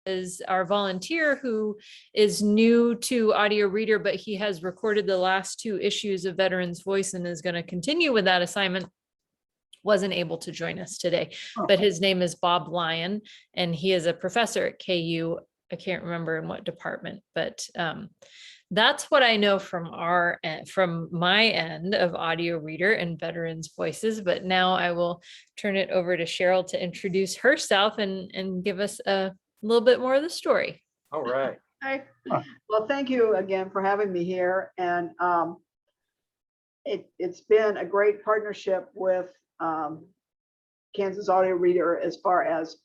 is our volunteer who is new to Audio Reader, but he has recorded the last 2 issues of Veterans Voice and is going to continue with that assignment. Wasn't able to join us today, but his name is Bob Lyon, and he is a professor at KU. I can't remember in what department, but that's what I know from my end of Audio Reader and Veterans Voices. But now I will turn it over to Sheryl to introduce herself and give us a little bit more of the story. All right. Hi. Well, thank you again for having me here. And it's been a great partnership with Kansas Audio Reader as far as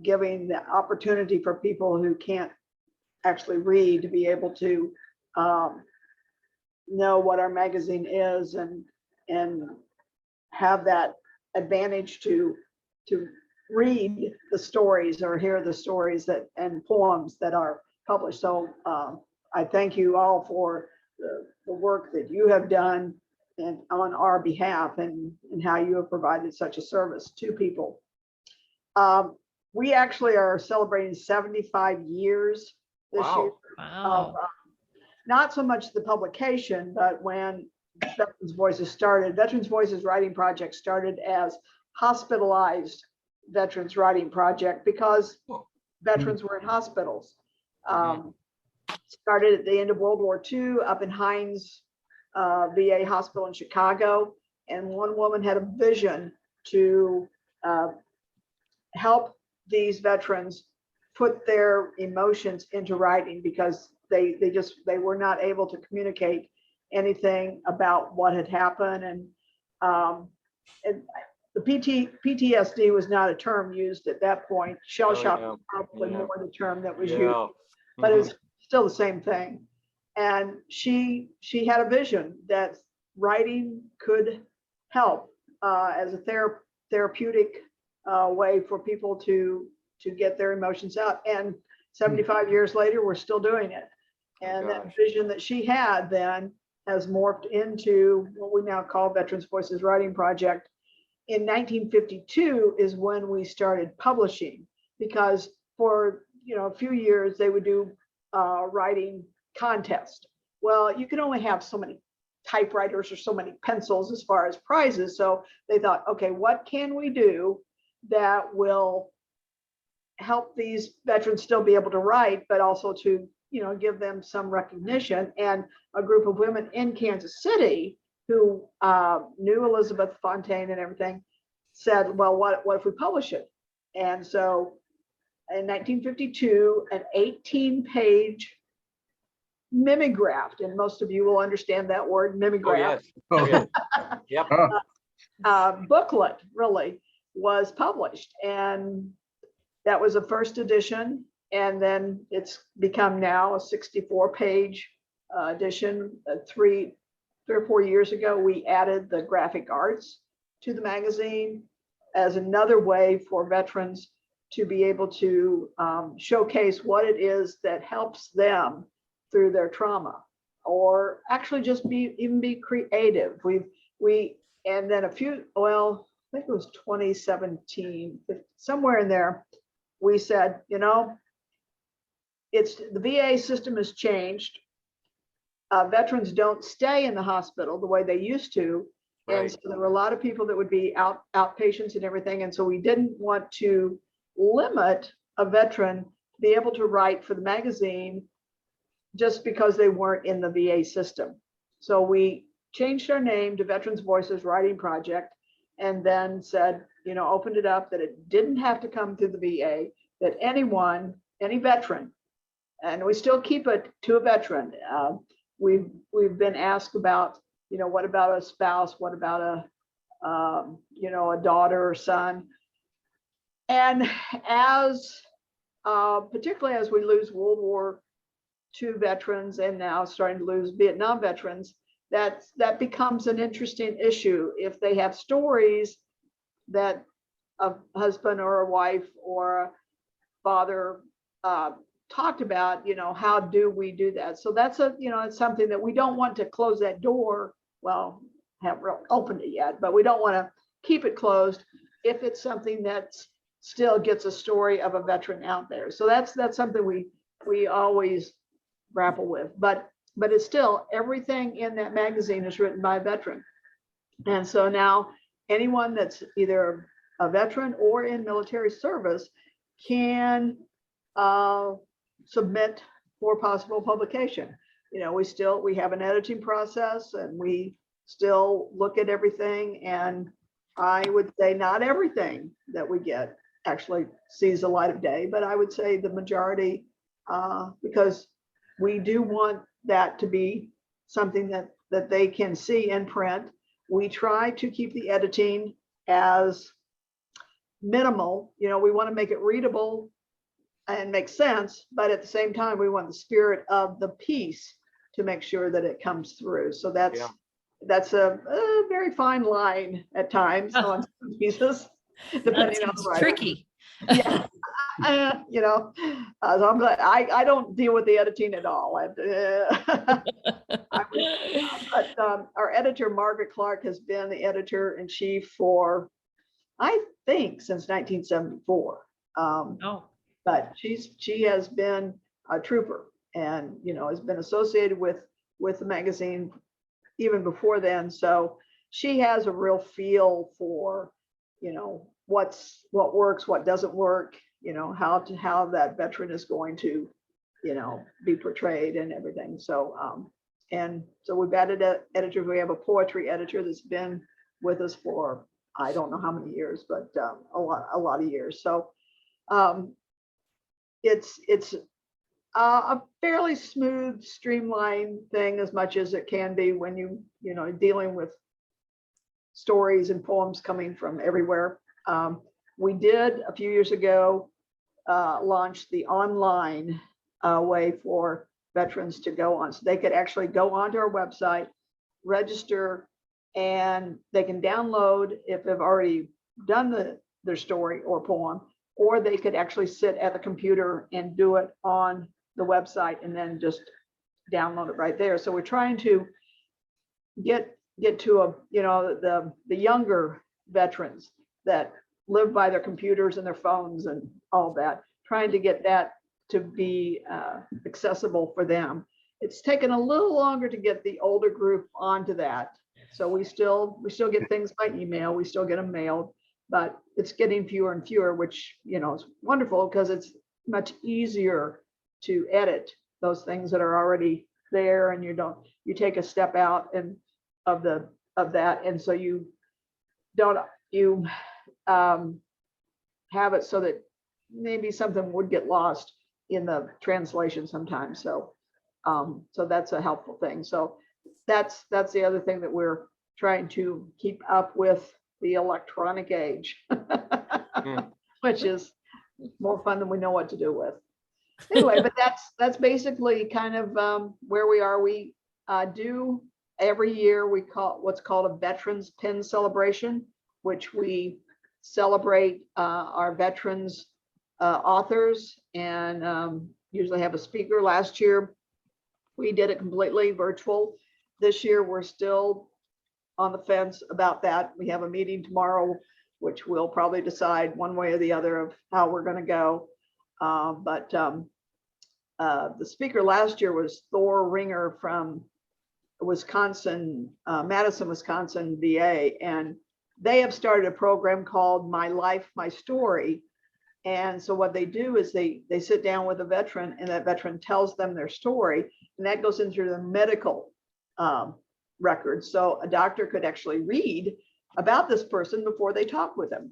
giving the opportunity for people who can't actually read to be able to know what our magazine is and have that advantage to read the stories or hear the stories and poems that are published. So I thank you all for the work that you have done and on our behalf and how you have provided such a service to people. We actually are celebrating 75 years this year. Wow. Of, not so much the publication, but when Veterans Voices started, Veterans Voices Writing Project started as hospitalized Veterans Writing Project because veterans were in hospitals. Started at the end of World War II up in Hines VA Hospital in Chicago. And one woman had a vision to help these veterans put their emotions into writing because they were not able to communicate anything about what had happened. And the PTSD was not a term used at that point. Shell shock was probably more the term that was used, but it was still the same thing. And she had a vision that writing could help as a therapeutic way for people to get their emotions out. And 75 years later, we're still doing it. And that vision that she had then has morphed into what we now call Veterans Voices Writing Project. In 1952 is when we started publishing, because for a few years they would do writing contest. Well, you can only have so many typewriters or so many pencils as far as prizes. So they thought, okay, what can we do that will help these veterans still be able to write, but also to give them some recognition? And a group of women in Kansas City who knew Elizabeth Fontaine and everything said, well, what if we publish it? And so in 1952, an 18-page mimeographed, and most of you will understand that word, mimeograph. Oh, yes. Yep. Booklet really was published, and that was a first edition. And then it's become now a 64-page edition. 3 or 4 years ago, we added the graphic arts to the magazine as another way for veterans to be able to showcase what it is that helps them through their trauma, or actually just even be creative. And then I think it was 2017, somewhere in there, we said, it's the VA system has changed. Veterans don't stay in the hospital the way they used to. Right. And so there were a lot of people that would be outpatients and everything. And so we didn't want to limit a veteran to be able to write for the magazine just because they weren't in the VA system. So we changed our name to Veterans Voices Writing Project, and then said, opened it up that it didn't have to come through the VA, that any veteran, and we still keep it to a veteran. We've been asked about, what about a spouse? What about a daughter or son? And particularly as we lose World War II veterans and now starting to lose Vietnam veterans, that becomes an interesting issue. If they have stories that a husband or a wife or a father talked about, how do we do that? So that's it's something that we don't want to close that door. Well, haven't really opened it yet, but we don't want to keep it closed if it's something that's still gets a story of a veteran out there. So that's something we always grapple with. But it's still, everything in that magazine is written by a veteran. And so now anyone that's either a veteran or in military service can submit for possible publication. You know, we have an editing process, and we still look at everything. And I would say not everything that we get actually sees the light of day, but I would say the majority, because we do want that to be something that they can see in print. We try to keep the editing as minimal. You know, we want to make it readable and make sense, but at the same time, we want the spirit of the piece to make sure that it comes through. So that's a very fine line at times on some pieces, depending on the writer. Tricky. Yeah. You know, so I'm glad I don't deal with the editing at all. But our editor, Margaret Clark, has been the editor in chief for, I think, since 1974. But she has been a trooper, and, you know, has been associated with the magazine even before then. So she has a real feel for, you know, what works, what doesn't work, you know, how that veteran is going to, you know, be portrayed and everything. So and so we've added editors. We have a poetry editor that's been with us for, I don't know how many years, but a lot of years. So it's a fairly smooth, streamlined thing, as much as it can be when you know, dealing with stories and poems coming from everywhere. We did a few years ago launch the online way for veterans to go on. So they could actually go onto our website, register, and they can download if they've already done their story or poem, or they could actually sit at the computer and do it on the website and then just download it right there. So we're trying to get to a, you know, the younger veterans that live by their computers and their phones and all that, trying to get that to be accessible for them. It's taken a little longer to get the older group onto that. So we still get things by email, we still get them mailed, but it's getting fewer and fewer, which, you know, is wonderful, because it's much easier to edit those things that are already there, and you take a step out and of that, and so you have it so that maybe something would get lost in the translation sometimes. So that's a helpful thing. So that's the other thing that we're trying to keep up with, the electronic age, which is more fun than we know what to do with. Anyway, but that's basically kind of where we are. We do every year, we call what's called a Veterans Pin Celebration, which we celebrate our veterans authors, and usually have a speaker. Last year we did it completely virtual. This year we're still on the fence about that. We have a meeting tomorrow, which will probably decide one way or the other of how we're going to go. But the speaker last year was Thor Ringer from Wisconsin, Madison, Wisconsin, VA, and they have started a program called My Life, My Story. And so what they do is they sit down with a veteran, and that veteran tells them their story, and that goes into the medical records. So a doctor could actually read about this person before they talk with them.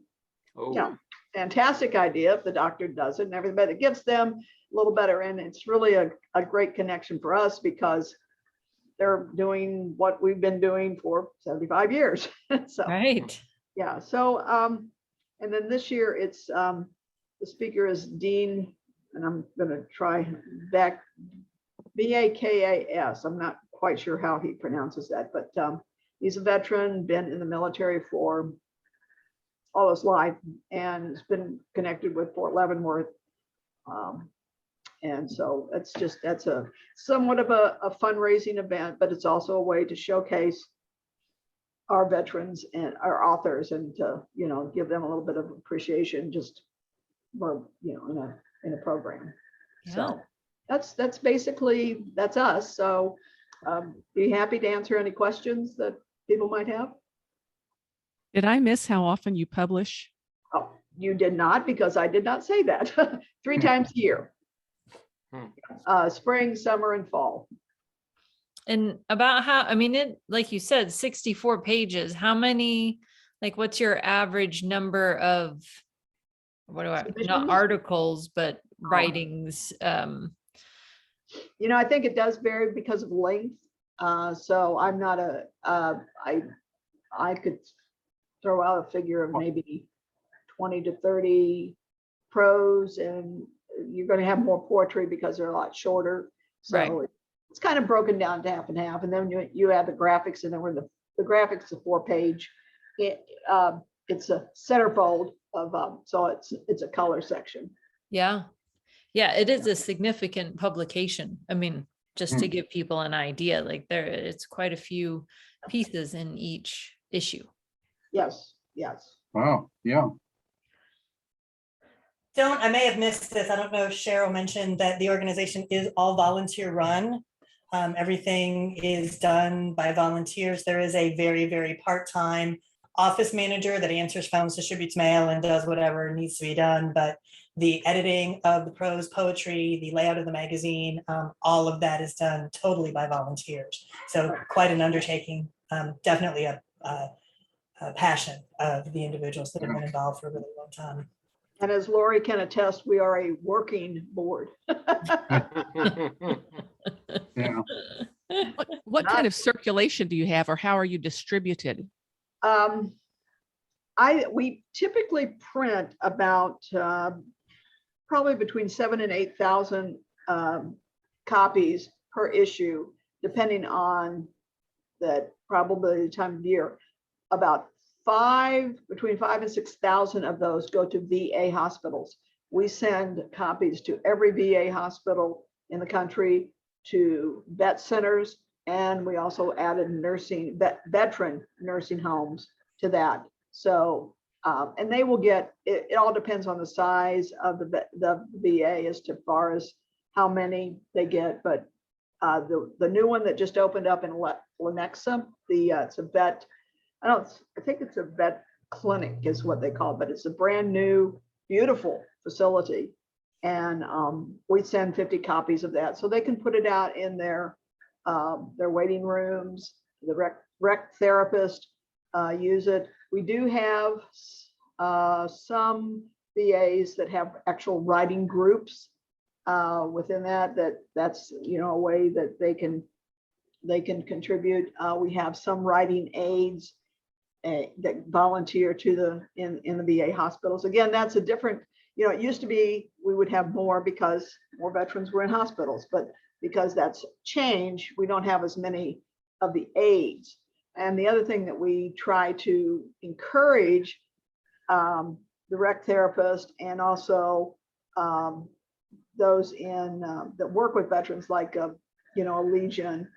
Oh. Yeah, fantastic idea if the doctor does it and everything, but it gives them a little better. And it's really a great connection for us, because they're doing what we've been doing for 75 years. So, right. Yeah. So, and then this year it's, the speaker is Dean, and I'm going to try back, Bakas. I'm not quite sure how he pronounces that, but he's a veteran, been in the military for all his life, and has been connected with Fort Leavenworth. And so that's a somewhat of a fundraising event, but it's also a way to showcase our veterans and our authors, and to, you know, give them a little bit of appreciation, just we're, in a program. Yeah. So that's basically, that's us. So be happy to answer any questions that people might have. Did I miss how often you publish? Oh, you did not, because I did not say that. 3 times a year. Spring, summer, and fall. And about how, I mean, it, like you said, 64 pages, how many, like, what's your average number of, not Submissions? articles, but writings? I think it does vary because of length. So I'm not I could throw out a figure of maybe 20 to 30 prose, and you're going to have more poetry because they're a lot shorter. So Right. it's kind of broken down to half and half. And then you add the graphics, and then the graphics, a 4-page. It's a centerfold of, so it's a color section. Yeah. Yeah, it is a significant publication. I mean, just to give people an idea, like it's quite a few pieces in each issue. Yes, yes. Wow, yeah. I may have missed this. I don't know if Cheryl mentioned that the organization is all volunteer run. Everything is done by volunteers. There is a very, very part-time office manager that answers phones, distributes mail, and does whatever needs to be done. But the editing of the prose poetry, the layout of the magazine, all of that is done totally by volunteers. So quite an undertaking, definitely a passion of the individuals that have been involved for a really long time. And as Lori can attest, we are a working board. Yeah. What kind of circulation do you have, or how are you distributed? We typically print about probably between 7,000 and 8,000 copies per issue, depending on the probably the time of year. About between 5,000 and 6,000 of those go to VA hospitals. We send copies to every VA hospital in the country, to vet centers, and we also added veteran nursing homes to that. So, and they will get, it all depends on the size of the VA as to far as how many they get. But the new one that just opened up in Lenexa, it's a vet, I think it's a vet clinic is what they call it, but it's a brand new, beautiful facility. And we send 50 copies of that, so they can put it out in their waiting rooms. The rec therapist use it. We do have some VAs that have actual writing groups within that's a way that they can contribute. We have some writing aides that volunteer in the VA hospitals. Again, that's a different, it used to be we would have more because more veterans were in hospitals, but because that's changed, we don't have as many of the aides. And the other thing that we try to encourage the rec therapist, and also those that work with veterans, like a Legion,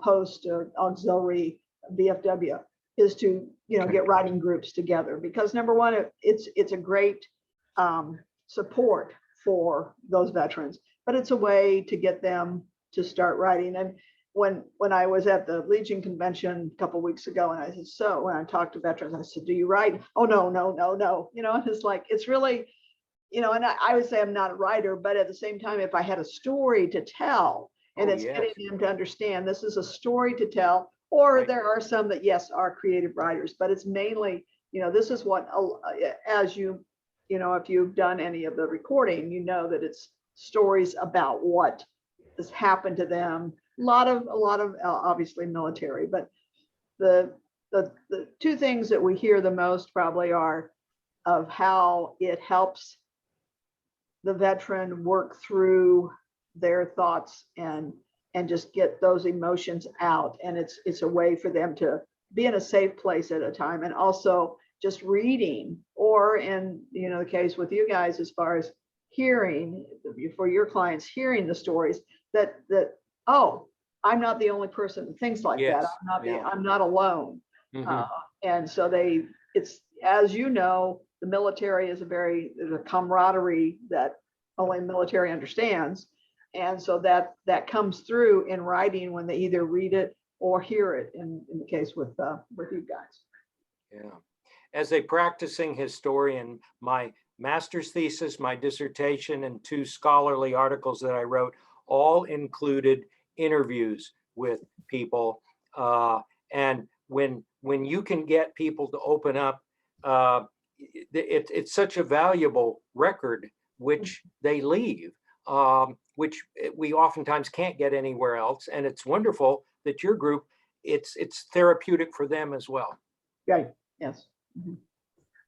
Post, or Auxiliary, VFW, is to get writing groups together, because number one, it's a great support for those veterans, but it's a way to get them to start writing. And when I was at the Legion convention a couple of weeks ago, and I said, so when I talked to veterans, I said, do you write? Oh, no. It's like, it's really, and I would say I'm not a writer, but at the same time, if I had a story to tell, and it's getting them to understand this is a story to tell, or Right. there are some that, yes, are creative writers, but it's mainly, this is what, as if you've done any of the recording, that it's stories about what has happened to them. A lot of obviously military, but the two things that we hear the most probably are of how it helps the veteran work through their thoughts and just get those emotions out. And it's a way for them to be in a safe place at a time. And also just reading, or in the case with you guys, as far as hearing, for your clients, hearing the stories that oh, I'm not the only person that thinks like Yes, that. yeah. I'm not alone. Mhm. And so it's, as you know, the military is there's a camaraderie that only military understands. And so that comes through in writing when they either read it or hear it in the case with you guys. Yeah. As a practicing historian, my master's thesis, my dissertation, and 2 scholarly articles that I wrote all included interviews with people. And when you can get people to open up, it's such a valuable record which they leave, which we oftentimes can't get anywhere else. And it's wonderful that your group, it's therapeutic for them as well. Right. Yes. Mhm.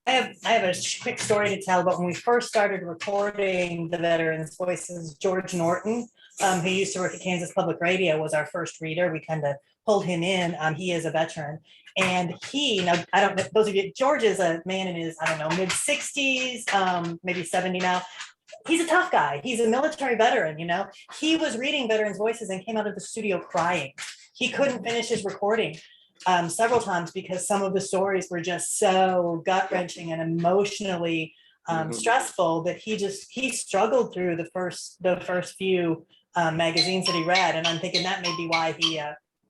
I have a quick story to tell, but when we first started recording the Veterans Voices, George Norton, who used to work at Kansas Public Radio, was our first reader. We kind of pulled him in. He is a veteran. And now I don't know, those of you, George is a man in his, I don't know, mid-60s, maybe 70 now. He's a tough guy. He's a military veteran, you know. He was reading Veterans Voices and came out of the studio crying. He couldn't finish his recording several times because some of the stories were just so gut-wrenching and emotionally stressful that he struggled through the first few magazines that he read. And I'm thinking that may be why he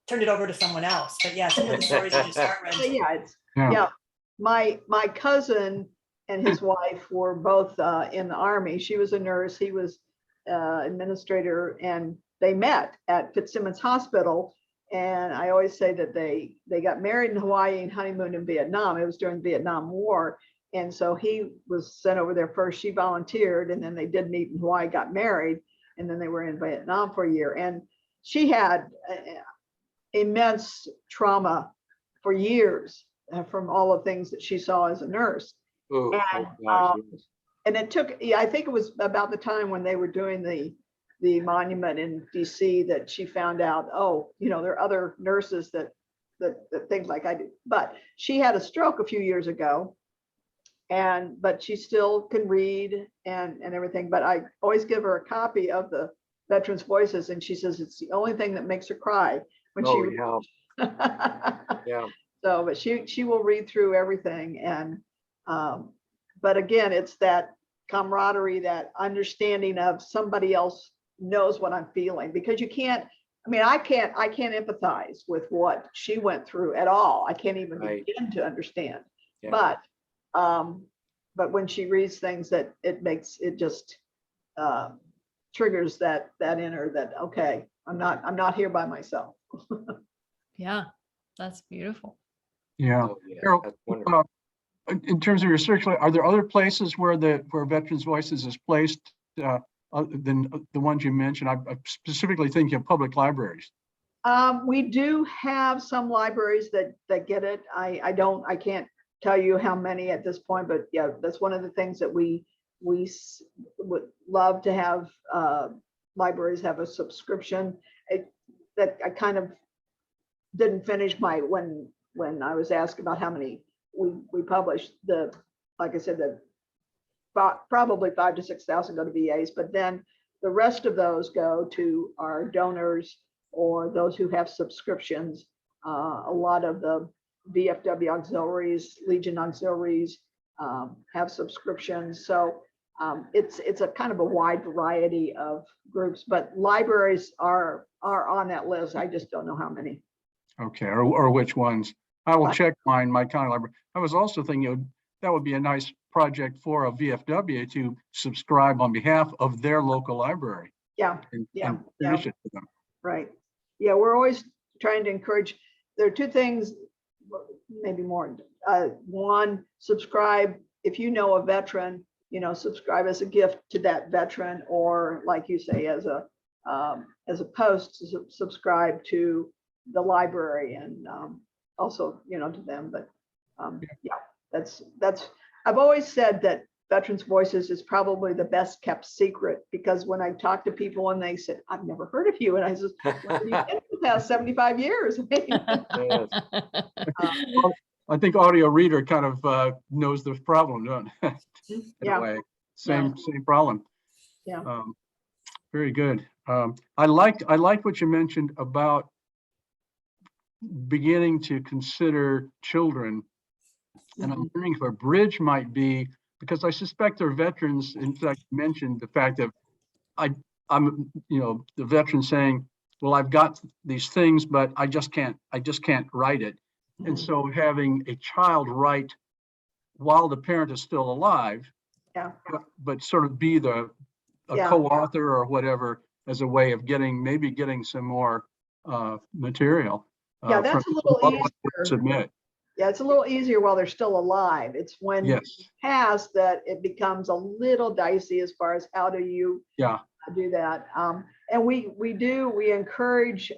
turned it over to someone else. But yeah, some of the stories are just heart-wrenching. Yeah. My cousin and his wife were both in the Army. She was a nurse. He was administrator, and they met at Fitzsimmons Hospital. And I always say that they got married in Hawaii and honeymooned in Vietnam. It was during the Vietnam War. And so he was sent over there first. She volunteered, and then they did meet in Hawaii, got married, and then they were in Vietnam for a year. And she had immense trauma for years from all the things that she saw as a nurse. Ooh, And, gosh, yes. And it took, I think it was about the time when they were doing the monument in DC that she found out, oh, you know, there are other nurses that things like I do. But she had a stroke a few years ago, but she still can read and everything. But I always give her a copy of the Veterans Voices, and she says it's the only thing that makes her cry when Oh, she. yeah. So, but she will read through everything, and but again, it's that camaraderie, that understanding of somebody else knows what I'm feeling, because you can't. I mean, I can't empathize with what she went through at all. I can't even begin to understand. Yeah. But when she reads things, that it just triggers that inner that, okay, I'm not here by myself. Yeah, that's beautiful. Yeah. Oh, yeah, Sheryl, that's wonderful. in terms of your search, are there other places where Veterans Voices is placed other than the ones you mentioned? I specifically think of public libraries. We do have some libraries that get it. I can't tell you how many at this point, but yeah, that's one of the things that we would love to have. Libraries have a subscription. That I kind of didn't finish when I was asked about how many we published. Like I said, probably 5,000 to 6,000 go to VAs, but then the rest of those go to our donors or those who have subscriptions. A lot of the VFW auxiliaries, Legion auxiliaries have subscriptions. So it's a kind of a wide variety of groups, but libraries are on that list. I just don't know how many. Okay, or which ones? I will check my county library. I was also thinking that would be a nice project for a VFW to subscribe on behalf of their local librry. Yeah, and yeah. finish it for them. Right. Yeah, we're always trying to encourage. There are two things, maybe more. One, subscribe if you know a veteran. Subscribe as a gift to that veteran, or like you say, as a post, subscribe to the library, and also to them. But yeah, that's I've always said that Veterans Voices is probably the best kept secret, because when I talk to people and they said, I've never heard of you, and I said, well, you've been for the past 75 years. Yes. I think audio reader kind of knows the problem, don't it? In Yeah. a way. Same problem. Yeah. Very good. I liked what you mentioned about beginning to consider children And I'm wondering if a bridge might be, because I suspect there are veterans, in fact, mentioned the fact that I'm, the veteran saying, well, I've got these things, but I just can't write it. And so having a child write while the parent is still alive, Yeah. but sort of be a Yeah. co-author or whatever as a way of getting some more material. Yeah, that's a little easier. Submit. Yeah, it's a little easier while they're still alive. It's when Yes. you pass that it becomes a little dicey as far as how do you Yeah. do that. And we encourage,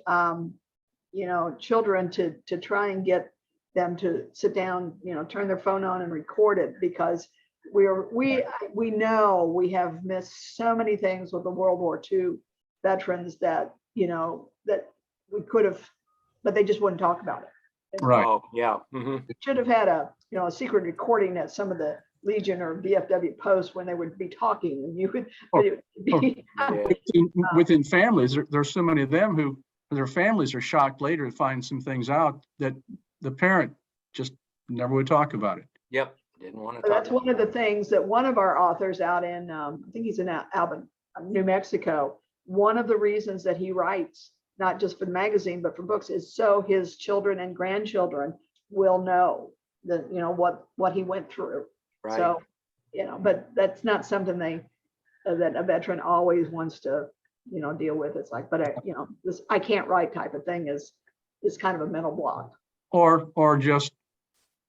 children to try and get them to sit down, turn their phone on and record it, because we know we have missed so many things with the World War II veterans that, that we could have, but they just wouldn't talk about it. Right. Oh, yeah. Mhm. Should have had a secret recording at some of the Legion or VFW posts when they would be talking, and you could. Oh, It would be, Yeah. Within families, there's so many of them who their families are shocked later to find some things out that the parent just never would talk about it. Yep. Didn't want to So talk. that's one of the things that one of our authors out in, I think he's in Albany, New Mexico. One of the reasons that he writes, not just for the magazine, but for books, is so his children and grandchildren will know that, what he went through. Right. So, but that's not something that a veteran always wants to, deal with. It's like, but this I can't write type of thing is kind of a mental block. Or just,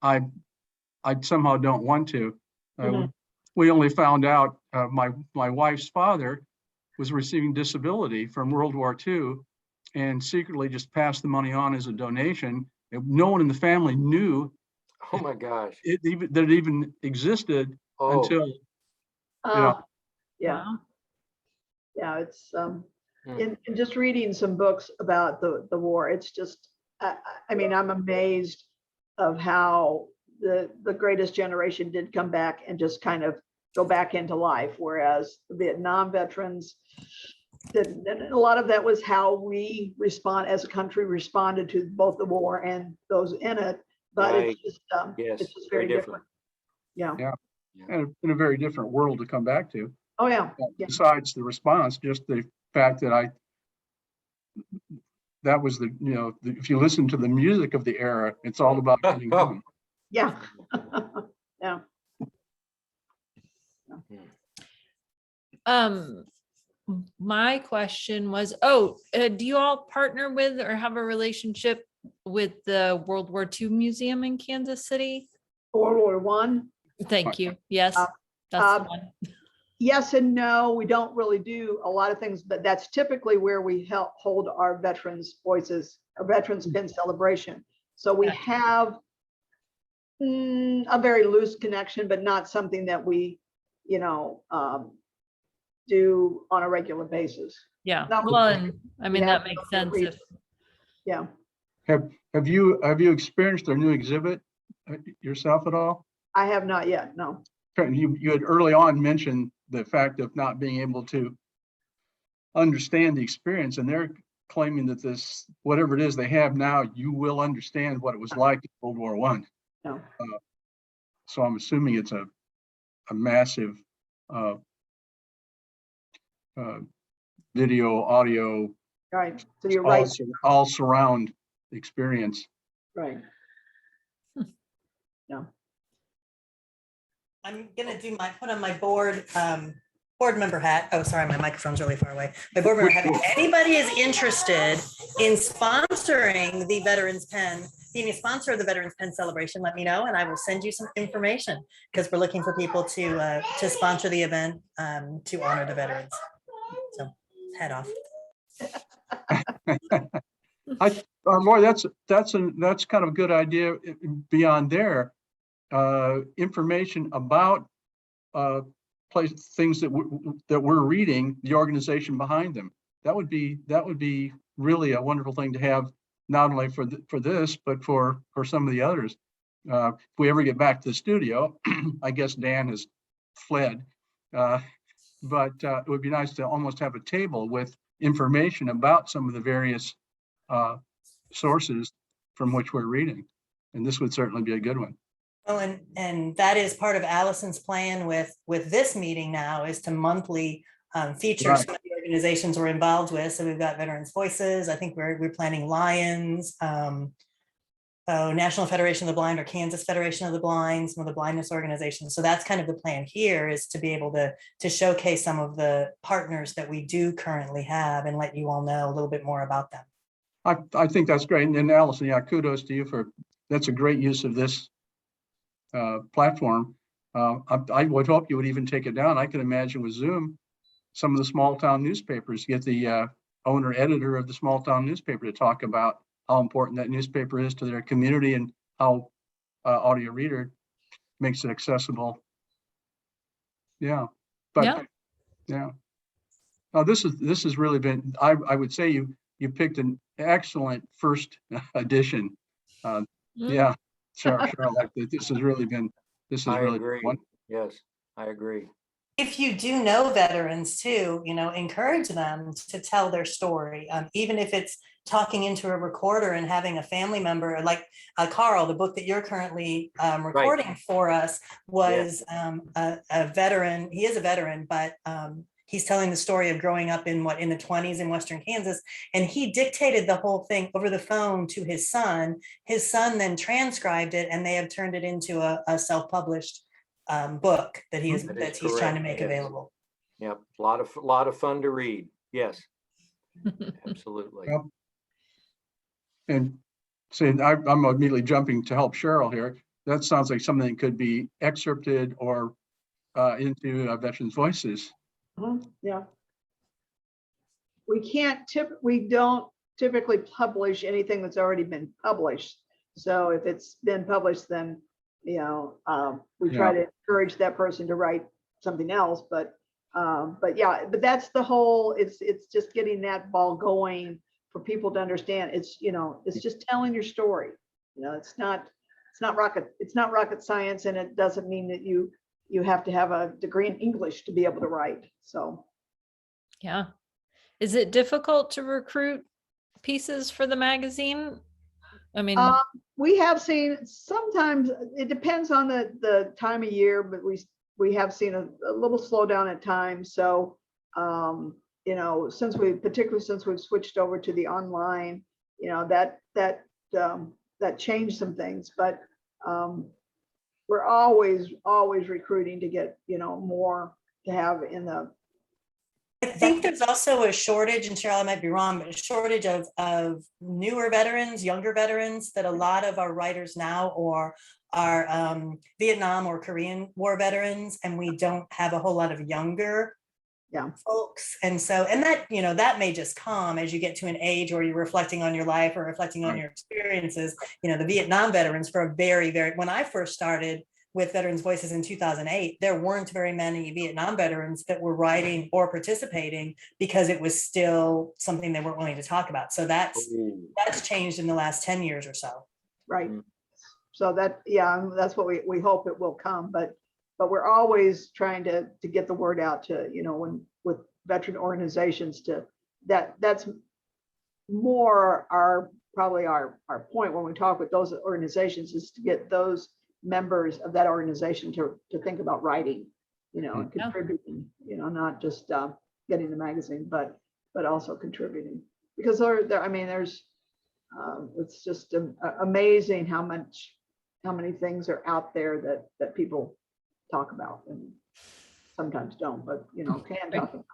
I somehow don't want to. Mhm. We only found out my wife's father was receiving disability from World War II and secretly just passed the money on as a donation. No one in the family knew Oh my gosh. that it even existed Oh, until, Yeah. Wow. Yeah, it's in just reading some books about the war, it's just I mean, I'm amazed of how the greatest generation did come back and just kind of go back into life, whereas the Vietnam veterans didn't. And a lot of that was how we as a country responded to both the war and those in it, but Right. it's Yes, just very very different. different. Yeah. and in a very different world to come back to. Oh, yeah. Yeah. Besides the response, just the fact that that was if you listen to the music of the era, it's all about getting home. Yeah. Yeah. My question was, do you all partner with or have a relationship with the World War II Museum in Kansas City? World War One. Thank you. Yes, that's the one. Yes and no, we don't really do a lot of things, but that's typically where we hold our veterans' voices, our veterans pin celebration. So we Gotcha. have a very loose connection, but not something that we, do on a regular basis. Yeah, Not well, really. and I mean, Yeah, that makes no sense reason. if, Yeah. Have you experienced their new exhibit yourself at all? I have not yet. No. You had early on mentioned the fact of not being able to understand the experience, and they're claiming that this, whatever it is they have now, you will understand what it was like in World War I. No. So I'm assuming it's a massive video, audio, Right. So you're right. all surround experience. Right. No. I'm gonna put on my board member hat. Oh, sorry, my microphone's really far away. My board member hat. If anybody is interested in sponsoring the Veterans Pen, being a sponsor of the Veterans Pen celebration, let me know and I will send you some information, because we're looking for people to sponsor the event to honor the veterans. So head off. Lori, that's kind of a good idea. Beyond there, information about things that we're reading, the organization behind them. That would be really a wonderful thing to have, not only for this, but for some of the others. If we ever get back to the studio, I guess Dan has fled, but it would be nice to almost have a table with information about some of the various sources from which we're reading, and this would certainly be a good one. Oh, and that is part of Allison's plan with this meeting now, is to monthly feature Right. some of the organizations we're involved with. So we've got Veterans Voices. I think we're planning Lions, National Federation of the Blind, or Kansas Federation of the Blind, some of the blindness organizations. So that's kind of the plan here, is to be able to showcase some of the partners that we do currently have and let you all know a little bit more about them. I think that's great. And Allison, yeah, kudos to you that's a great use of this platform. I would hope you would even take it down. I can imagine with Zoom, some of the small town newspapers get the owner editor of the small town newspaper to talk about how important that newspaper is to their community and how audio reader makes it accessible. Yeah, but Yeah. yeah. Now this has really been, I would say you picked an excellent first edition. Yeah, sure. This has really been I agree. one. Yes, I agree. If you do know veterans too, encourage them to tell their story, even if it's talking into a recorder and having a family member, like Carl, the book that you're currently recording for us was a veteran. He is a veteran, but he's telling the story of growing up in the 20s in Western Kansas. And he dictated the whole thing over the phone to his son. His son then transcribed it, and they have turned it into a self-published book that he's trying to make available. Yep, a lot of fun to read. Yes, absolutely. Yep. And saying I'm immediately jumping to help Sheryl here. That sounds like something that could be excerpted or into Veterans Voices. Yeah. We don't typically publish anything that's already been published. So if it's been published, then we try to encourage that person to write something else. But that's the whole. It's just getting that ball going for people to understand. It's just telling your story. It's not rocket science, and it doesn't mean that you have to have a degree in English to be able to write. So Yeah. Is it difficult to recruit pieces for the magazine? I mean, we have seen, sometimes it depends on the time of year, but we have seen a little slowdown at times. So since we've switched over to the online, that changed some things. But we're always recruiting to get more to have in the. I think there's also a shortage, and Sheryl, I might be wrong, but a shortage of newer veterans, younger veterans, that a lot of our writers now are Vietnam or Korean War veterans, and we don't have a whole lot of younger folks. And so, that may just come as you get to an age where you're reflecting on your life or reflecting on your experiences. The Vietnam veterans, for a very, very, when I first started with Veterans Voices in 2008, there weren't very many Vietnam veterans that were writing or participating because it was still something they weren't willing to talk about. So that's changed in the last 10 years or so. Right. So that's what we hope it will come, but we're always trying to get the word out to, with veteran organizations that's more probably our point when we talk with those organizations, is to get those members of that organization to think about writing, and contributing, not just getting the magazine, but also contributing, because there's it's just amazing how many things are out there that people talk about and sometimes don't, but can talk about.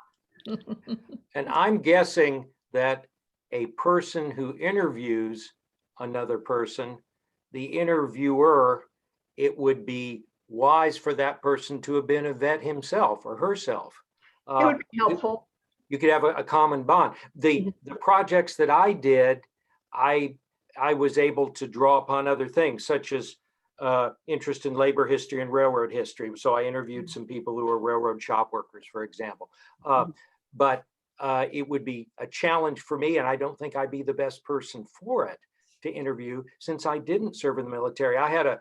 And I'm guessing that a person who interviews another person, the interviewer, it would be wise for that person to have been a vet himself or herself. It would be helpful. You could have a common bond. The projects that I did, I was able to draw upon other things, such as interest in labor history and railroad history. So I interviewed some people who were railroad shop workers, for example. But it would be a challenge for me, and I don't think I'd be the best person for it to interview, since I didn't serve in the military. I had a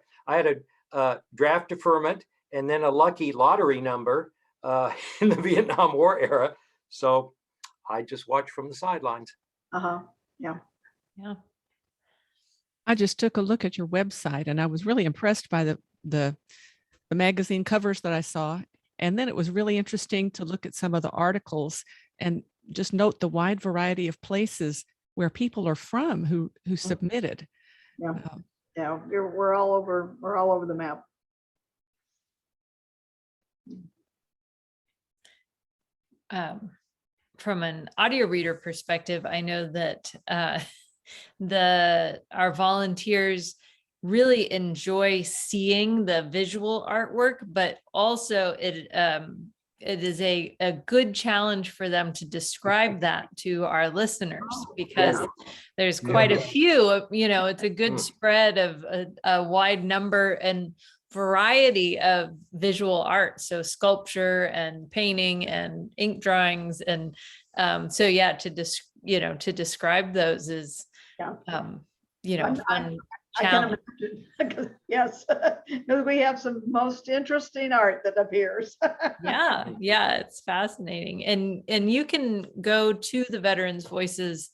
draft deferment and then a lucky lottery number in the Vietnam War era. So I just watched from the sidelines. Yeah. I just took a look at your website, and I was really impressed by the magazine covers that I saw. And then it was really interesting to look at some of the articles and just note the wide variety of places where people are from who submitted. Yeah. Yeah, we're all over the map. From an audio reader perspective, I know that our volunteers really enjoy seeing the visual artwork, but also it is a good challenge for them to describe that to our listeners, because there's quite a few, it's a good spread of a wide number and variety of visual art. So sculpture and painting and ink drawings. And so yeah, to describe those is, fun I can imagine. Yes, because we have some most interesting art that appears. yeah, it's fascinating. And you can go to the Veterans Voices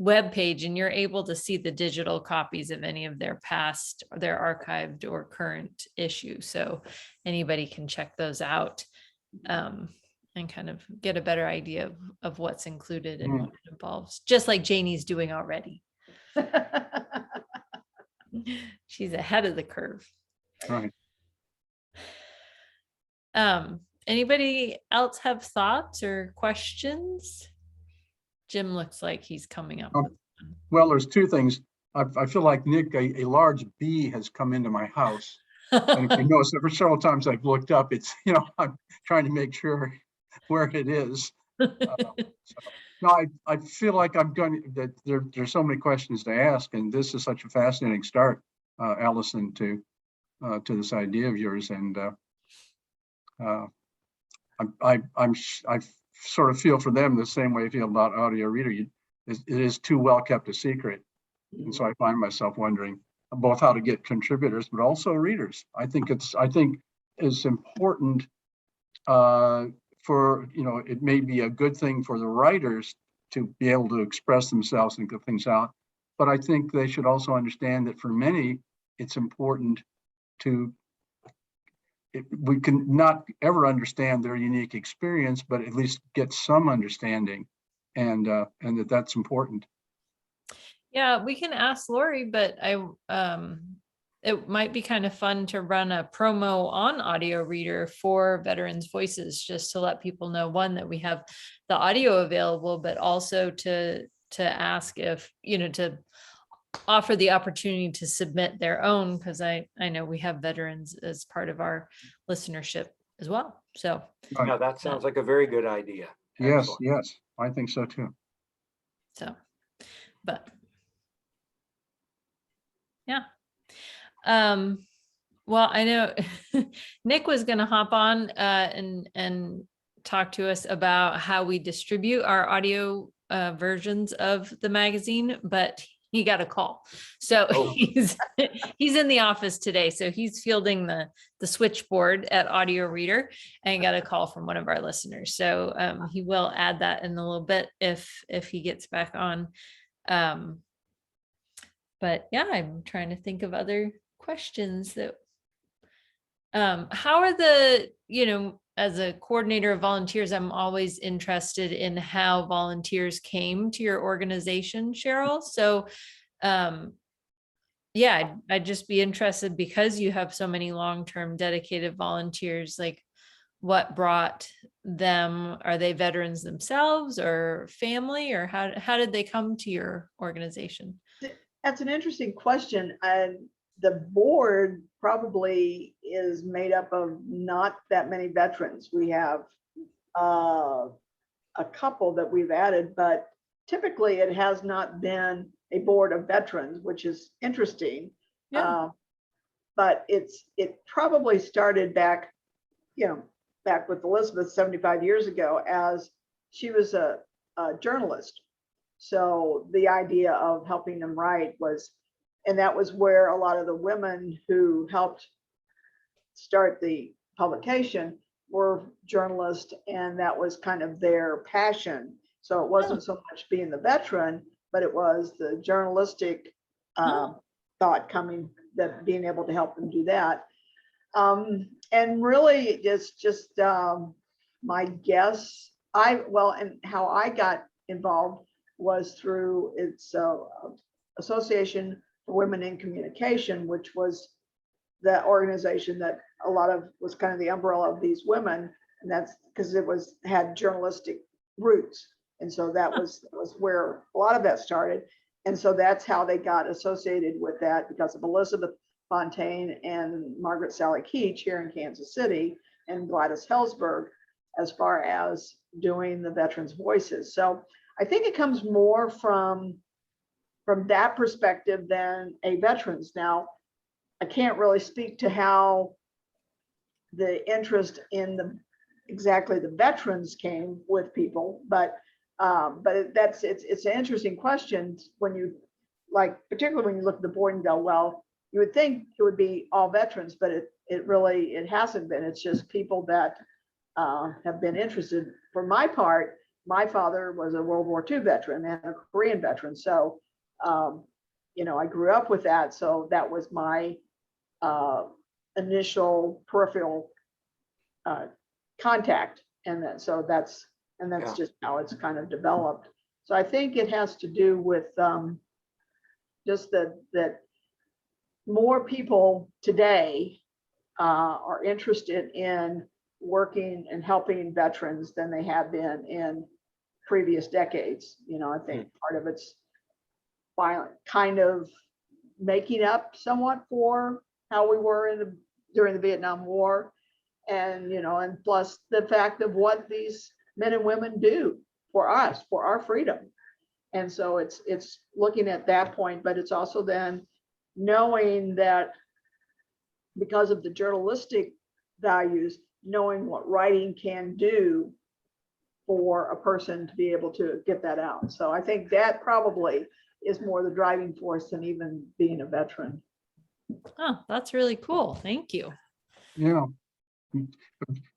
webpage and you're able to see the digital copies of any of their past, their archived or current issues. So anybody can check those out and kind of get a better idea of what's included and what it involves, just like Janie's doing already. She's ahead of the curve. Right. Anybody else have thoughts or questions? Jim looks like he's coming up. Well, there's two things. I feel like, Nick, a large bee has come into my house. And if you notice, there were several times I've looked up, it's, I'm trying to make sure where it is. No, I feel like there's so many questions to ask, and this is such a fascinating start, Allison, to this idea of yours. And I sort of feel for them the same way I feel about audio reader. It is too well kept a secret. And so I find myself wondering both how to get contributors, but also readers. I think it's important for, it may be a good thing for the writers to be able to express themselves and get things out. But I think they should also understand that for many, it's important we can not ever understand their unique experience, but at least get some understanding, and that's important. Yeah, we can ask Lori, but it might be kind of fun to run a promo on Audio Reader for Veterans Voices, just to let people know, one, that we have the audio available, but also to ask if, to offer the opportunity to submit their own, because I know we have veterans as part of our listenership as well. So yeah, that sounds like a very good idea. Yes, Excellent. yes, I think so too. So, but yeah. Well, I know Nick was going to hop on and talk to us about how we distribute our audio versions of the magazine, but he got a call. So he's in the office today. So he's fielding the switchboard at Audio Reader and got a call from one of our listeners. So he will add that in a little bit if he gets back on. But yeah, I'm trying to think of other questions that how are as a coordinator of volunteers, I'm always interested in how volunteers came to your organization, Sheryl. So yeah, I'd just be interested, because you have so many long-term dedicated volunteers, like what brought them? Are they veterans themselves or family, or how did they come to your organization? That's an interesting question. And the board probably is made up of not that many veterans. We have a couple that we've added, but typically it has not been a board of veterans, which is interesting. Yeah. But it probably started back with Elizabeth 75 years ago, as she was a journalist. So the idea of helping them write and that was where a lot of the women who helped start the publication were journalists, and that was kind of their passion. So it wasn't so much being the veteran, but it was the journalistic thought coming, that being able to help them do that. And really it's just my guess. And how I got involved was through its Association for Women in Communication, which was the organization that was kind of the umbrella of these women. And that's because it had journalistic roots. And so that was where a lot of that started. And so that's how they got associated with that, because of Elizabeth Fontaine and Margaret Sally Keach here in Kansas City, and Gladys Hellsberg, as far as doing the veterans' voices. So I think it comes more from that perspective than a veterans. Now, I can't really speak to how the interest in exactly the veterans came with people, but it's an interesting question when you, like, particularly when you look at the Boydendale well, you would think it would be all veterans, but it hasn't been. It's just people that have been interested. For my part, my father was a World War II veteran and a Korean veteran. So, I grew up with that. So that was my initial peripheral contact. And that's Yeah. just how it's kind of developed. So I think it has to do with just that more people today are interested in working and helping veterans than they have been in previous decades. I think part of it's kind of making up somewhat for how we were during the Vietnam War, and plus the fact of what these men and women do for us, for our freedom. And so it's looking at that point, but it's also then knowing that because of the journalistic values, knowing what writing can do for a person to be able to get that out. So I think that probably is more the driving force than even being a veteran. Oh, that's really cool. Thank you. Yeah. You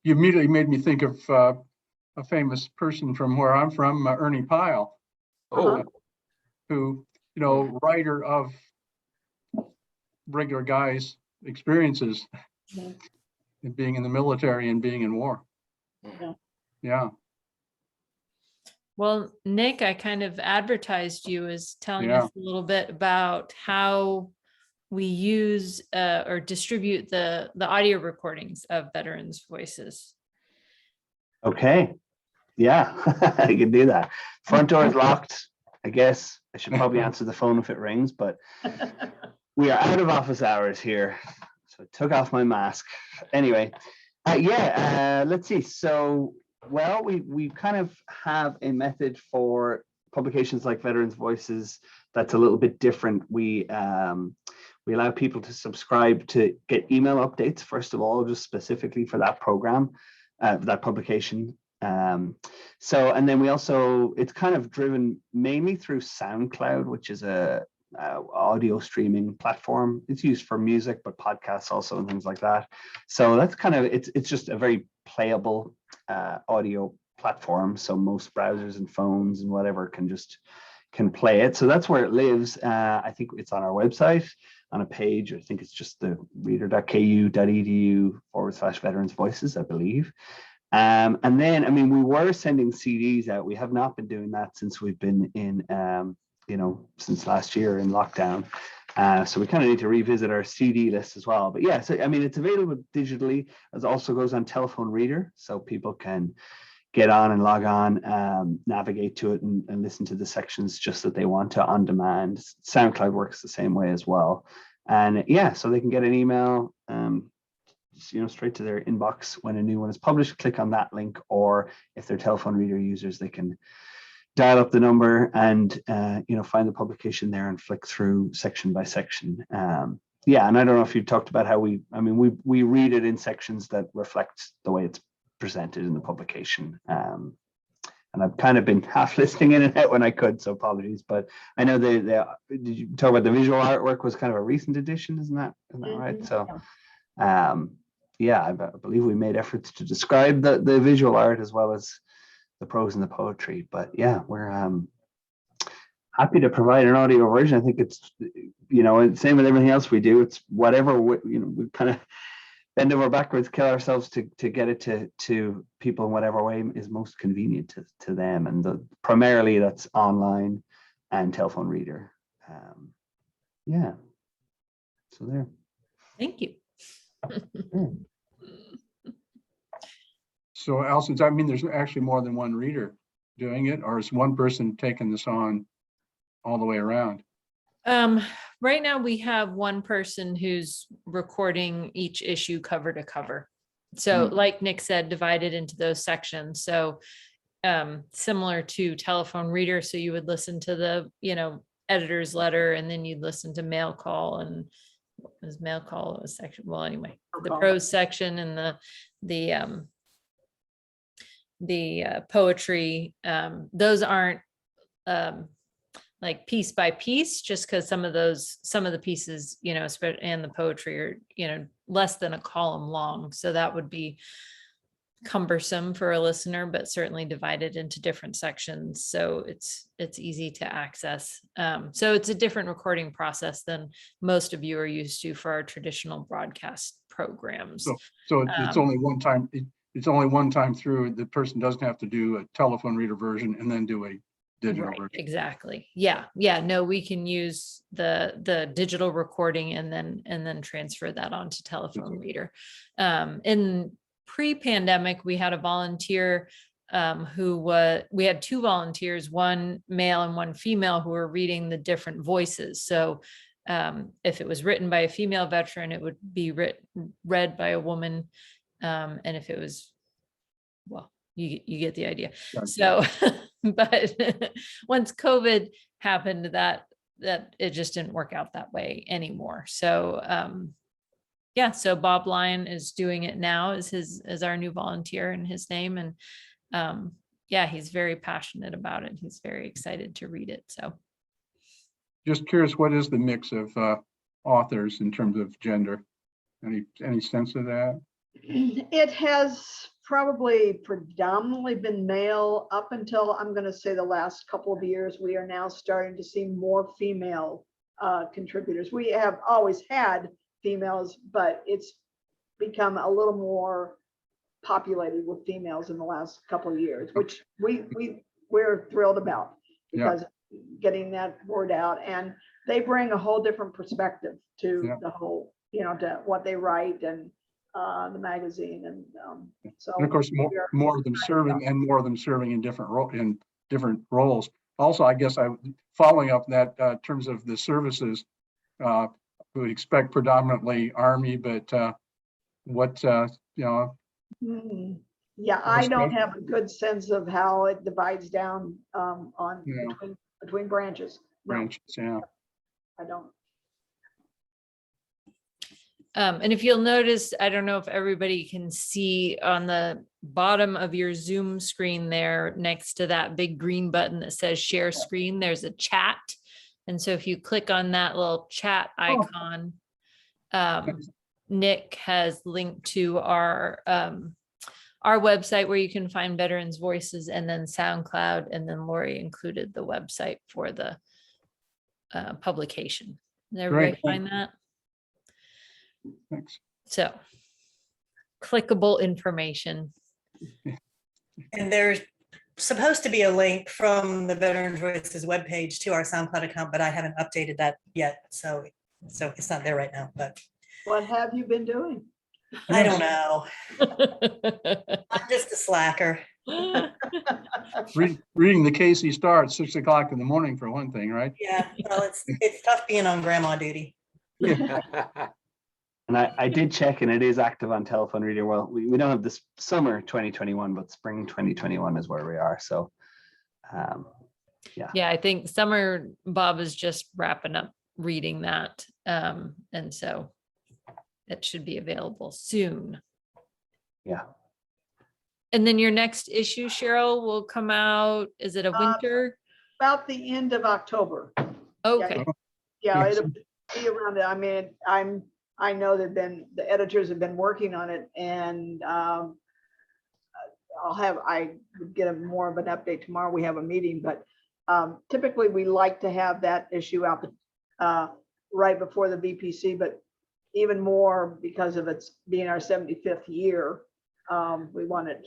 immediately made me think of a famous person from where I'm from, Ernie Pyle, Oh, who, writer of regular guys' experiences Yeah. in being in the military and being in war. Yeah. Yeah. Well, Nick, I kind of advertised you as telling Yeah. us a little bit about how we use or distribute the audio recordings of veterans' voices. Okay. Yeah, I can do that. Front door is locked. I guess I should probably answer the phone if it rings, but we are out of office hours here. So I took off my mask. Anyway, let's see. So, well, we kind of have a method for publications like Veterans Voices that's a little bit different. We allow people to subscribe to get email updates, first of all, just specifically for that program, that publication. And then we also, it's kind of driven mainly through SoundCloud, which is a audio streaming platform. It's used for music, but podcasts also and things like that. So that's kind of, it's just a very playable audio platform. So most browsers and phones and whatever can play it. So that's where it lives. I think it's on our website on a page. I think it's just the reader.ku.edu/veterans voices, I believe. And then, I mean, we were sending CDs out. We have not been doing that since we've been in, since last year in lockdown. So we kind of need to revisit our CD list as well. But yeah, so I mean, it's available digitally. It also goes on telephone reader, so people can get on and log on, navigate to it and listen to the sections just that they want to on demand. SoundCloud works the same way as well. And yeah, so they can get an email, straight to their inbox when a new one is published. Click on that link, or if they're telephone reader users, they can dial up the number and find the publication there and flick through section by section. And I don't know if you talked about how we read it in sections that reflect the way it's presented in the publication. And I've kind of been half listening in and out when I could, so apologies. But I know did you talk about the visual artwork was kind of a recent addition, isn't that right? So I believe we made efforts to describe the visual art as well as the prose and the poetry. But yeah, we're happy to provide an audio version. I think it's, same with everything else we do. It's whatever we kind of bend over backwards, kill ourselves to get it to people in whatever way is most convenient to them. And primarily that's online and telephone reader. Yeah. So there. Thank you. So Alison, I mean, there's actually more than one reader doing it, or is one person taking this on all the way around? Right now we have one person who's recording each issue cover to cover. So like Nick said, divided into those sections. So similar to telephone reader. So you would listen to the, editor's letter, and then you'd listen to mail call, and what was mail call? It was section. Well, anyway, the prose section and the poetry. Those aren't like piece by piece, just because some of the pieces, and the poetry are, less than a column long. So that would be cumbersome for a listener, but certainly divided into different sections. So it's easy to access. So it's a different recording process than most of you are used to for our traditional broadcast programs. So it's only one time. It's only one time through. The person doesn't have to do a telephone reader version and then do a digital version. Exactly. Yeah. No, we can use the digital recording and then transfer that onto telephone reader. In pre-pandemic, we had a volunteer we had two volunteers, one male and one female, who were reading the different voices. So if it was written by a female veteran, it would be read by a woman. And if it was, well, you get the idea. So, but once COVID happened, that it just didn't work out that way anymore. So, yeah, so Bob Lyon is doing it now as our new volunteer, and his name. And yeah, he's very passionate about it. He's very excited to read it. So Just curious, what is the mix of authors in terms of gender? Any sense of that? It has probably predominantly been male up until, I'm going to say, the last couple of years. We are now starting to see more female contributors. We have always had females, but it's become a little more populated with females in the last couple of years, which we're thrilled about, because getting that word out, and they bring a whole different perspective to the whole, to what they write, and the magazine, and so. And of course, more of them serving, and more of them serving in different roles. Also, I guess following up that terms of the services, we would expect predominantly Army, but what Yeah, I don't have a good sense of how it divides down between branches. branches? Yeah. I don't. and if you'll notice, I don't know if everybody can see on the bottom of your Zoom screen there, next to that big green button that says share screen, there's a chat. And so if you click on that little chat icon, Nick has linked to our website where you can find Veterans Voices, and then SoundCloud, and then Lori included the website for the publication. Did everybody find that? Thanks. So clickable information. And there's supposed to be a link from the Veterans Voices webpage to our SoundCloud account, but I haven't updated that yet. So it's not there right now, but. What have you been doing? I don't know. I'm just a slacker. Reading the Casey Star at 6 o'clock in the morning, for one thing, right? Yeah, well, it's tough being on grandma duty. Yeah. And I did check, and it is active on telephone reader. Well, we don't have this summer 2021, but spring 2021 is where we are. So, yeah, I think summer Bob is just wrapping up reading that. And so it should be available soon. Yeah. And then your next issue, Sheryl, will come out. Is it a winter? About the end of October. Okay. Yeah, it'll be around it. I mean, I know the editors have been working on it, and I would get more of an update tomorrow. We have a meeting, but typically we like to have that issue out right before the VPC, but even more because of its being our 75th year. We wanted,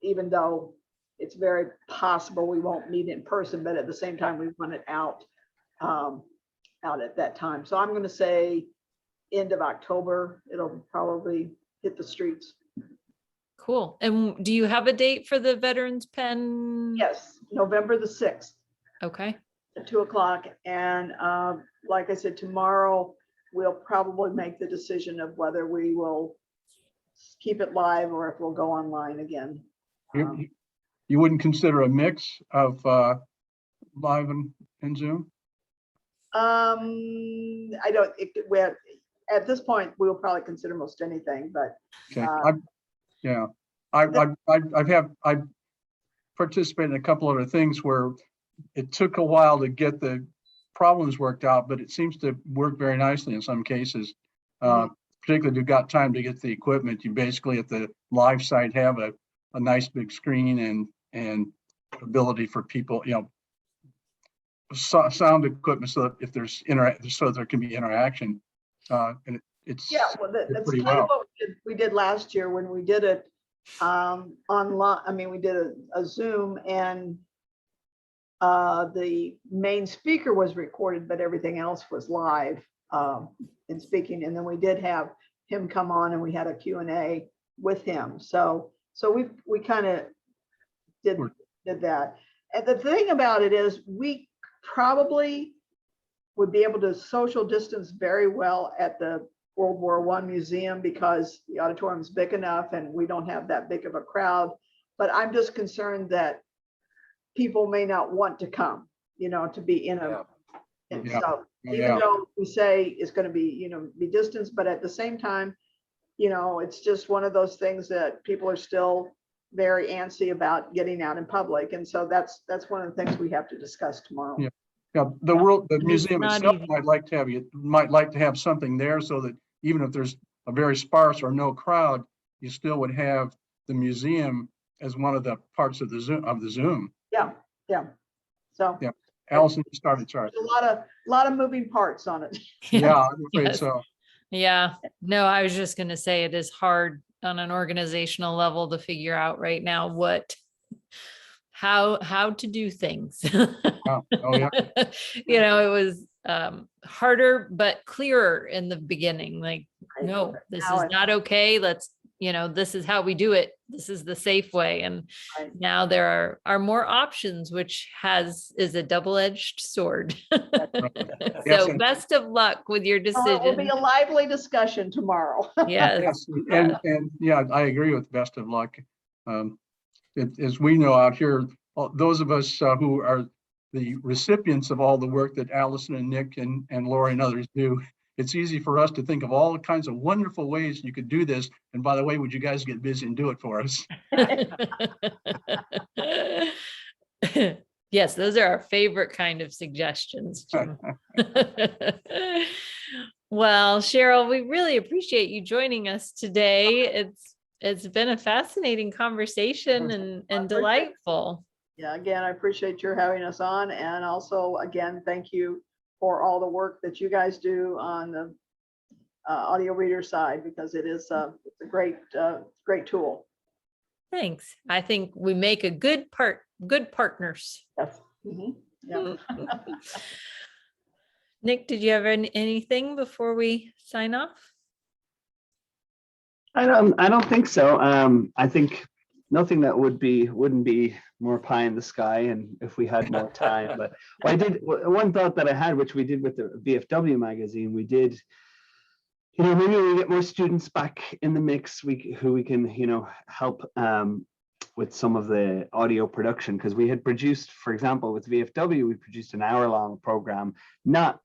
even though it's very possible we won't meet in person, but at the same time, we want it out at that time. So I'm going to say end of October, it'll probably hit the streets. Cool. And do you have a date for the Veterans Pen? Yes, November the 6th Okay. at 2:00. And like I said, tomorrow, we'll probably make the decision of whether we will keep it live or if we'll go online again. You wouldn't consider a mix of live and Zoom? I don't, we're, at this point, we'll probably consider most anything, but Okay, I've participated in a couple other things where it took a while to get the problems worked out, but it seems to work very nicely in some cases. Particularly if you've got time to get the equipment, you basically at the live site have a nice big screen and ability for people, sound equipment, so that if there's so there can be interaction. And it's well, that's pretty kind of well. what we did last year when we did it online. I mean, we did a Zoom, and the main speaker was recorded, but everything else was live in speaking. And then we did have him come on, and we had a Q&A with him. So we kind of did that. And the thing about it is, we probably would be able to social distance very well at the World War I Museum because the auditorium is big enough and we don't have that big of a crowd. But I'm just concerned that people may not want to come, to be in a. And so even though we say it's going to be, be distanced, but at the same time, it's just one of those things that people are still very antsy about getting out in public. And so that's one of the things we have to discuss tomorrow. Yeah, the museum not itself easy. might like to have something there so that even if there's a very sparse or no crowd, you still would have the museum as one of the parts of the Zoom. Yeah. So Yeah. Allison, you started, sorry. there's a lot of moving parts on it. Yeah, I'm afraid Yes. so. Yeah, no, I was just going to say it is hard on an organizational level to figure out right now how to do things. Oh yeah. It was harder but clearer in the beginning. Like, no, this Now is it's- not okay. Let's, this is how we do it. This is the safe way. And Right. now there are more options, which is a double-edged sword. Yes, So and- best of luck with your So it will be decision. a lively discussion tomorrow. Yes. Yes, and yeah, I agree with best of luck. As we know out here, those of us who are the recipients of all the work that Allison and Nick and Lori and others do, it's easy for us to think of all kinds of wonderful ways you could do this. And by the way, would you guys get busy and do it for us? Yes, those are our favorite kind of suggestions, Jim. Well, Sheryl, we really appreciate you joining us today. It's been a fascinating conversation and appreciate it. delightful. Yeah, again, I appreciate your having us on. And also, again, thank you for all the work that you guys do on the audio reader side, because it's a great tool. Thanks. I think we make a good partners. Yes. Mhm. Yeah. Nick, did you have anything before we sign off? I don't think so. I think nothing that wouldn't be more pie in the sky, and if we had more time. But one thought that I had, which we did with the VFW magazine, we did, maybe we get more students back in the mix, who we can, help with some of the audio production, because we had produced, for example, with VFW, we produced an hour-long program, not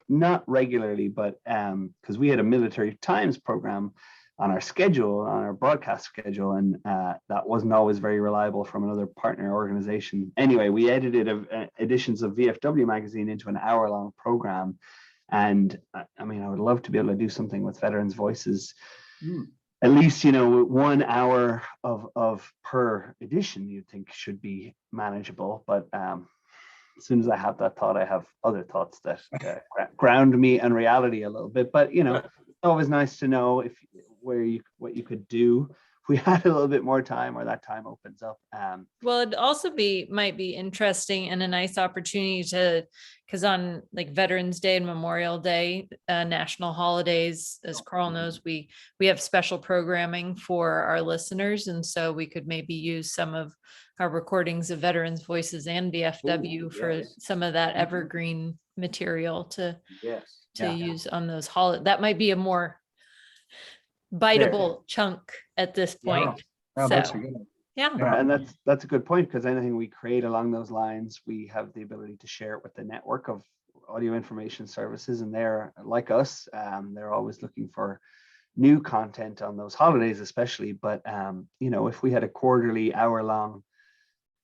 regularly, but because we had a military times program on our schedule, on our broadcast schedule, and that wasn't always very reliable from another partner organization. Anyway, we edited editions of VFW magazine into an hour-long program, and I would love to be able to do something with Veterans Voices. At least 1 hour of per edition, you'd think should be manageable. But as soon as I have that thought, I have other thoughts that ground me and reality a little bit. But always nice to know what you could do if we had a little bit more time or that time opens up. Well, it'd also might be interesting and a nice opportunity to, because on like Veterans Day and Memorial Day, national holidays, as Carl knows, we have special programming for our listeners. And so we could maybe use some of our recordings of Veterans Voices and VFW for yes. some of that evergreen material to Yes. use on those holidays. That might be a more biteable chunk at this point. Yeah, that's a So, good one. yeah. Yeah. And that's a good point, because anything we create along those lines, we have the ability to share it with the network of audio information services, and they're like us, they're always looking for new content on those holidays especially. But if we had a quarterly hour-long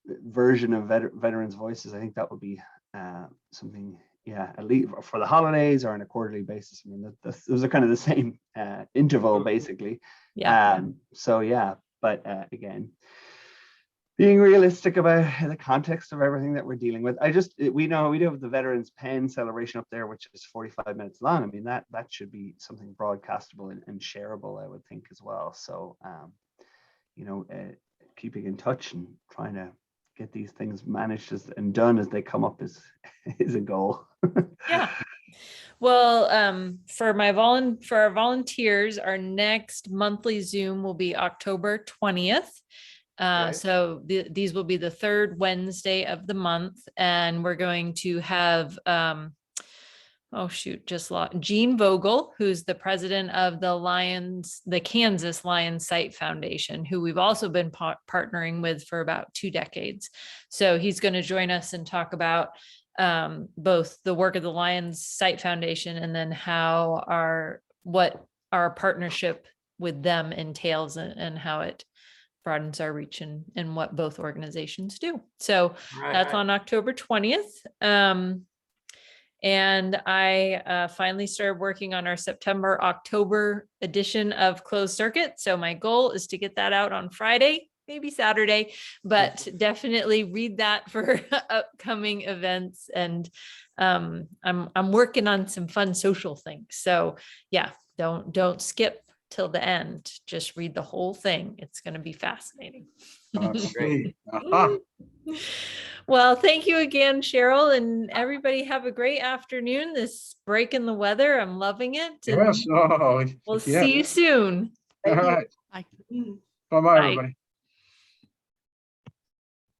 version of Veterans Voices, I think that would be something, at least for the holidays or on a quarterly basis. I mean, those are kind of the same interval basically. Yeah. But again, being realistic about the context of everything that we're dealing with. We do have the Veterans Pen celebration up there, which is 45 minutes long. I mean, that should be something broadcastable and shareable, I would think, as well. So, keeping in touch and trying to get these things managed and done as they come up is a goal. Yeah. Well, for our volunteers, our next monthly Zoom will be October 20th. So these will be the third Wednesday of the month, and we're going to have Gene Vogel, who's the president of the Kansas Lions Site Foundation, who we've also been partnering with for about 2 decades. So he's going to join us and talk about both the work of the Lions Site Foundation and then what our partnership with them entails and how it broadens our reach and what both organizations do. So that's on October 20th. And I finally started working on our September-October edition of Closed Circuit. So my goal is to get that out on Friday, maybe Saturday, but definitely read that for upcoming events. And I'm working on some fun social things. So yeah, don't skip till the end. Just read the whole thing. It's going to be fascinating. Great. Uh-huh. Well, thank you again, Sheryl, and everybody have a great afternoon. This break in the weather, I'm loving it. Yes. Oh, We'll yeah. see you soon. All right. Bye. Bye-bye, everybody.